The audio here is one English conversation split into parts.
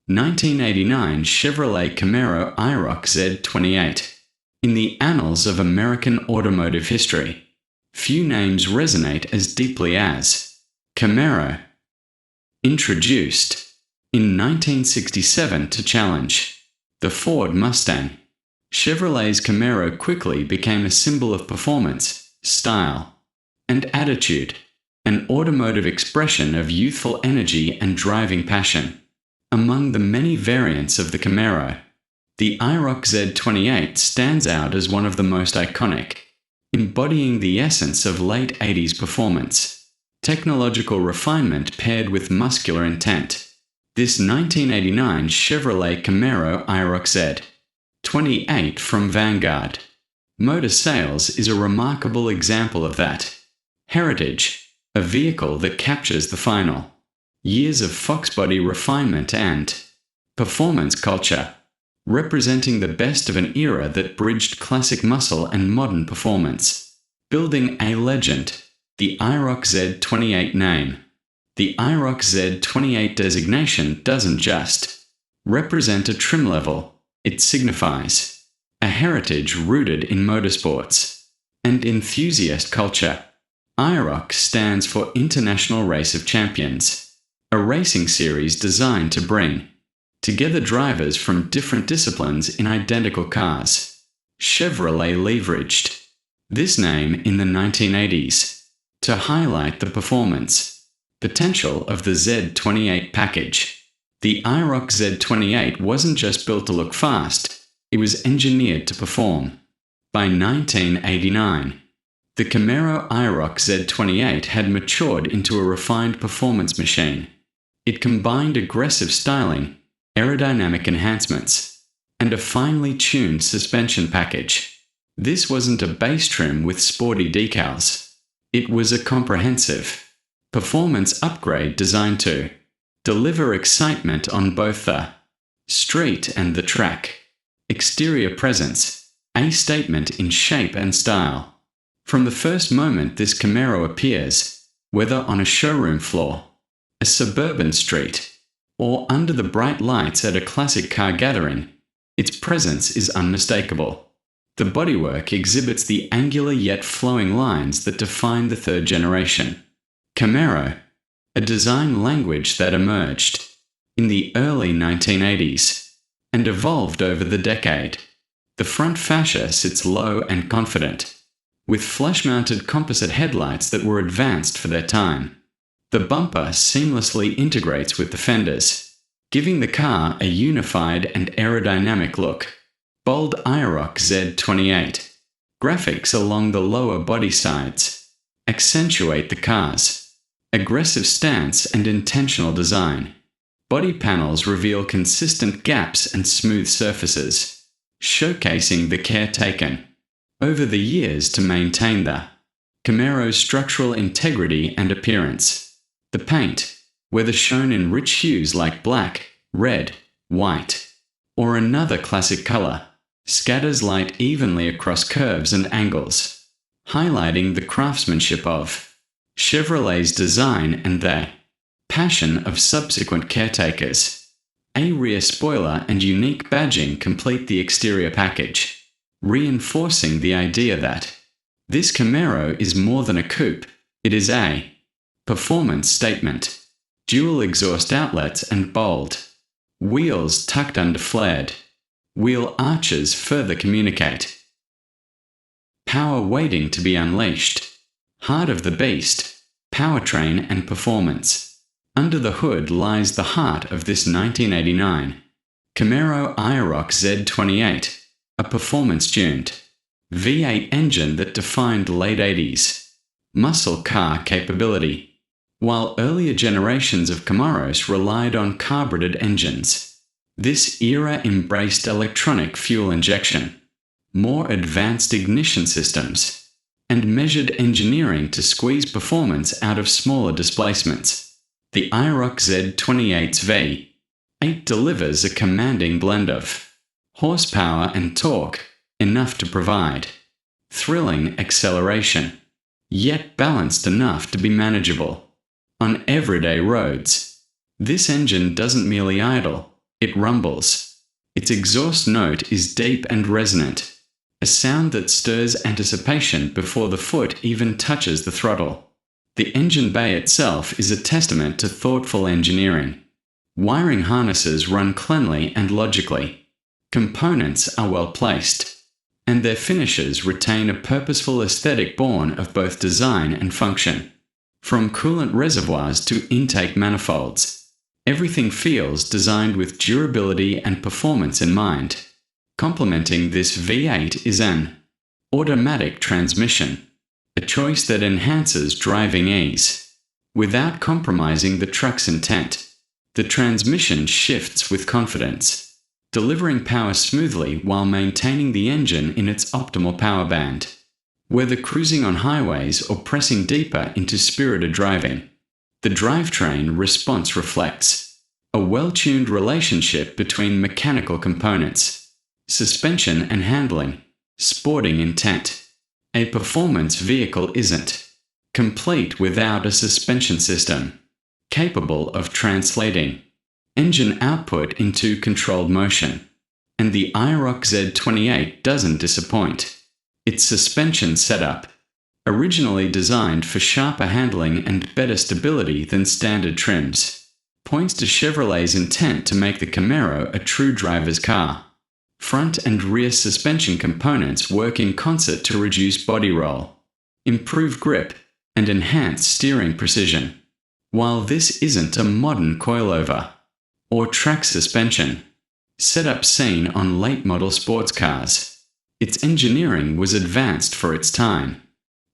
1989 Chevrolet Camaro IROC Z28. In the annals of American automotive history, few names resonate as deeply as Camaro. Introduced in 1967 to challenge the Ford Mustang, Chevrolet's Camaro quickly became a symbol of performance, style, and attitude, an automotive expression of youthful energy and driving passion. Among the many variants of the Camaro, the IROC Z28 stands out as one of the most iconic, embodying the essence of late 80s performance, technological refinement paired with muscular intent. This 1989 Chevrolet Camaro IROC Z28 from Vanguard Motor Sales is a remarkable example of that heritage, a vehicle that captures the final years of Fox body refinement and performance culture, representing the best of an era that bridged classic muscle and modern performance. Building a legend, the IROC Z28 name. The IROC Z28 designation doesn't just represent a trim level, it signifies a heritage rooted in motorsports and enthusiast culture. IROC stands for International Race of Champions, a racing series designed to bring together drivers from different disciplines in identical cars. Chevrolet leveraged this name in the 1980s to highlight the performance potential of the Z28 package. The IROC Z28 wasn't just built to look fast, it was engineered to perform. By 1989, the Camaro IROC Z28 had matured into a refined performance machine. It combined aggressive styling, aerodynamic enhancements, and a finely tuned suspension package. This wasn't a base trim with sporty decals. It was a comprehensive performance upgrade designed to deliver excitement on both the street and the track. Exterior presence, a statement in shape and style. From the first moment this Camaro appears, whether on a showroom floor, a suburban street, or under the bright lights at a classic car gathering, its presence is unmistakable. The bodywork exhibits the angular yet flowing lines that define the third generation Camaro, a design language that emerged in the early 1980s and evolved over the decade. The front fascia sits low and confident, with flush-mounted composite headlights that were advanced for their time. The bumper seamlessly integrates with the fenders, giving the car a unified and aerodynamic look. Bold IROC Z28 graphics along the lower body sides accentuate the car's aggressive stance and intentional design. Body panels reveal consistent gaps and smooth surfaces, showcasing the care taken over the years to maintain the Camaro's structural integrity and appearance. The paint, whether shown in rich hues like black, red, white, or another classic color, scatters light evenly across curves and angles, highlighting the craftsmanship of Chevrolet's design and the passion of subsequent caretakers. A rear spoiler and unique badging complete the exterior package, reinforcing the idea that this Camaro is more than a coupe, it is a performance statement. Dual exhaust outlets and bold wheels tucked under flared wheel arches further communicate power waiting to be unleashed. Heart of the beast, powertrain and performance. Under the hood lies the heart of this 1989 Camaro IROC Z28, a performance-tuned V8 engine that defined late 80s muscle car capability. While earlier generations of Camaros relied on carbureted engines, this era embraced electronic fuel injection, more advanced ignition systems, and measured engineering to squeeze performance out of smaller displacements. The IROC Z28's V8 delivers a commanding blend of horsepower and torque, enough to provide thrilling acceleration, yet balanced enough to be manageable on everyday roads. This engine doesn't merely idle, It rumbles. Its exhaust note is deep and resonant, a sound that stirs anticipation before the foot even touches the throttle. The engine bay itself is a testament to thoughtful engineering. Wiring harnesses run cleanly and logically. Components are well placed, and their finishes retain a purposeful aesthetic born of both design and function. From coolant reservoirs to intake manifolds, everything feels designed with durability and performance in mind. Complementing this V8 is an automatic transmission, a choice that enhances driving ease. Without compromising the truck's intent, the transmission shifts with confidence, delivering power smoothly while maintaining the engine in its optimal power band. Whether cruising on highways or pressing deeper into spirited driving, the drivetrain response reflects a well-tuned relationship between mechanical components, suspension and handling, sporting intent. A performance vehicle isn't complete without a suspension system capable of translating engine output into controlled motion. And the IROC Z28 doesn't disappoint. Its suspension setup, originally designed for sharper handling and better stability than standard trims, points to Chevrolet's intent to make the Camaro a true driver's car. Front and rear suspension components work in concert to reduce body roll, improve grip, and enhance steering precision. While this isn't a modern coilover or track suspension setup seen on late-model sports cars, its engineering was advanced for its time,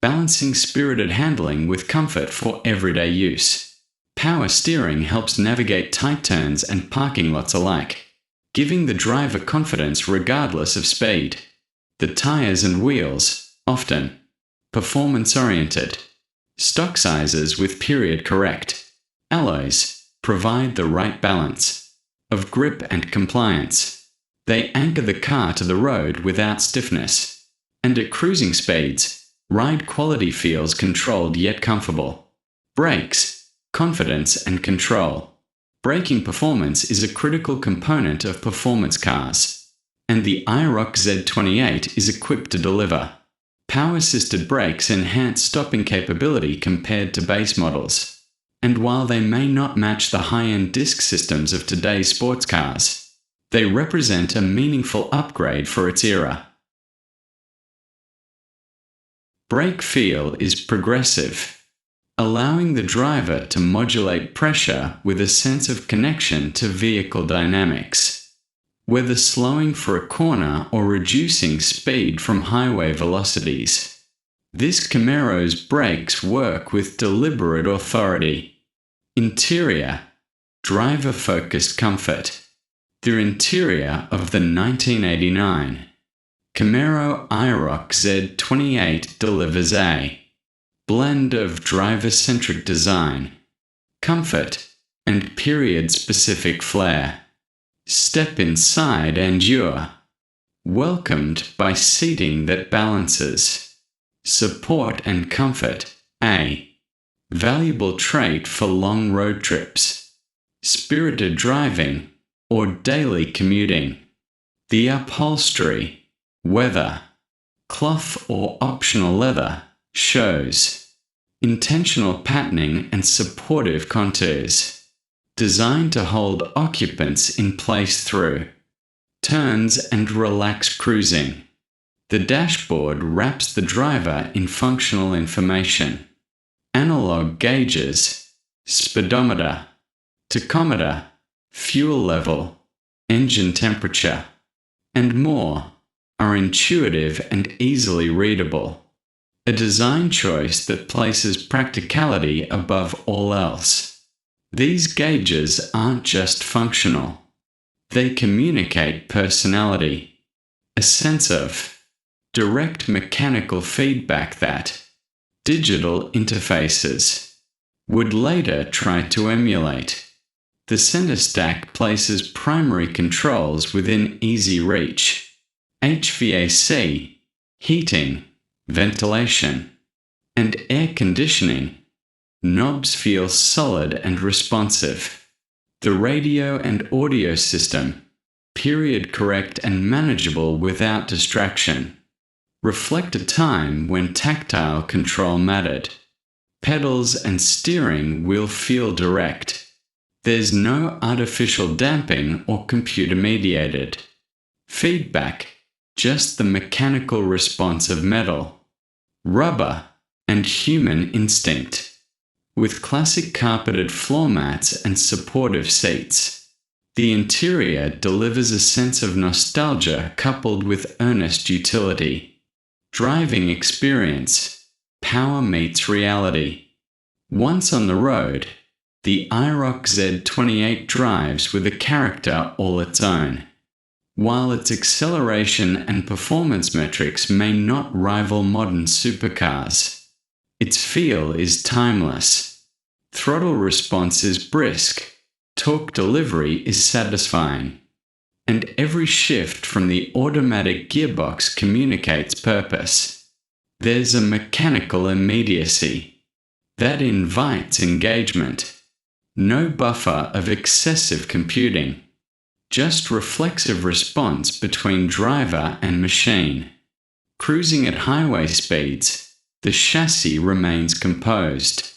balancing spirited handling with comfort for everyday use. Power steering helps navigate tight turns and parking lots alike, giving the driver confidence regardless of speed. The tires and wheels, often performance-oriented, stock sizes with period-correct alloys, provide the right balance of grip and compliance. They anchor the car to the road without stiffness, and at cruising speeds, ride quality feels controlled yet comfortable. Brakes, confidence and control. Braking performance is a critical component of performance cars, and the IROC Z28 is equipped to deliver. Power-assisted brakes enhance stopping capability compared to base models, and while they may not match the high-end disc systems of today's sports cars, they represent a meaningful upgrade for its era. Brake feel is progressive, allowing the driver to modulate pressure with a sense of connection to vehicle dynamics. Whether slowing for a corner or reducing speed from highway velocities, this Camaro's brakes work with deliberate authority. Interior, driver-focused comfort. The interior of the 1989 Camaro IROC Z28 delivers a blend of driver-centric design, comfort, and period-specific flair. Step inside and you're welcomed by seating that balances support and comfort, a valuable trait for long road trips, spirited driving, or daily commuting. The upholstery, whether cloth or optional leather, shows intentional patterning and supportive contours, designed to hold occupants in place through turns and relaxed cruising. The dashboard wraps the driver in functional information. Analog gauges, speedometer, tachometer, fuel level, engine temperature, and more are intuitive and easily readable. A design choice that places practicality above all else. These gauges aren't just functional. They communicate personality, a sense of direct mechanical feedback that digital interfaces would later try to emulate. The center stack places primary controls within easy reach. HVAC, heating, ventilation, and air conditioning. Knobs feel solid and responsive. The radio and audio system, period correct and manageable without distraction. Reflect a time when tactile control mattered. Pedals and steering wheel feel direct. There's no artificial damping or computer-mediated feedback, just the mechanical response of metal, rubber, and human instinct. With classic carpeted floor mats and supportive seats, the interior delivers a sense of nostalgia coupled with earnest utility. Driving experience, power meets reality. Once on the road, the IROC Z28 drives with a character all its own. While its acceleration and performance metrics may not rival modern supercars, its feel is timeless. Throttle response is brisk, torque delivery is satisfying, and every shift from the automatic gearbox communicates purpose. There's a mechanical immediacy that invites engagement. No buffer of excessive computing, just reflexive response between driver and machine. Cruising at highway speeds, the chassis remains composed.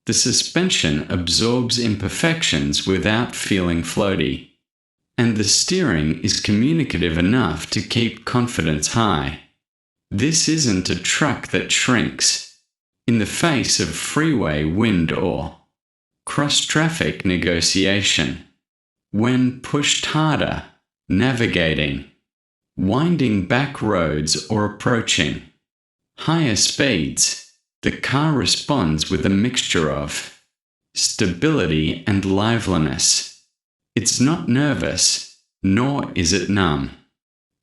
The suspension absorbs imperfections without feeling floaty, and the steering is communicative enough to keep confidence high. This isn't a truck that shrinks in the face of freeway wind or cross-traffic negotiation. When pushed harder, navigating winding back roads or approaching higher speeds, the car responds with a mixture of stability and liveliness. It's not nervous, nor is it numb.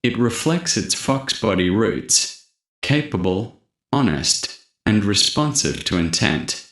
It reflects its fox body roots, capable, honest, and responsive to intent.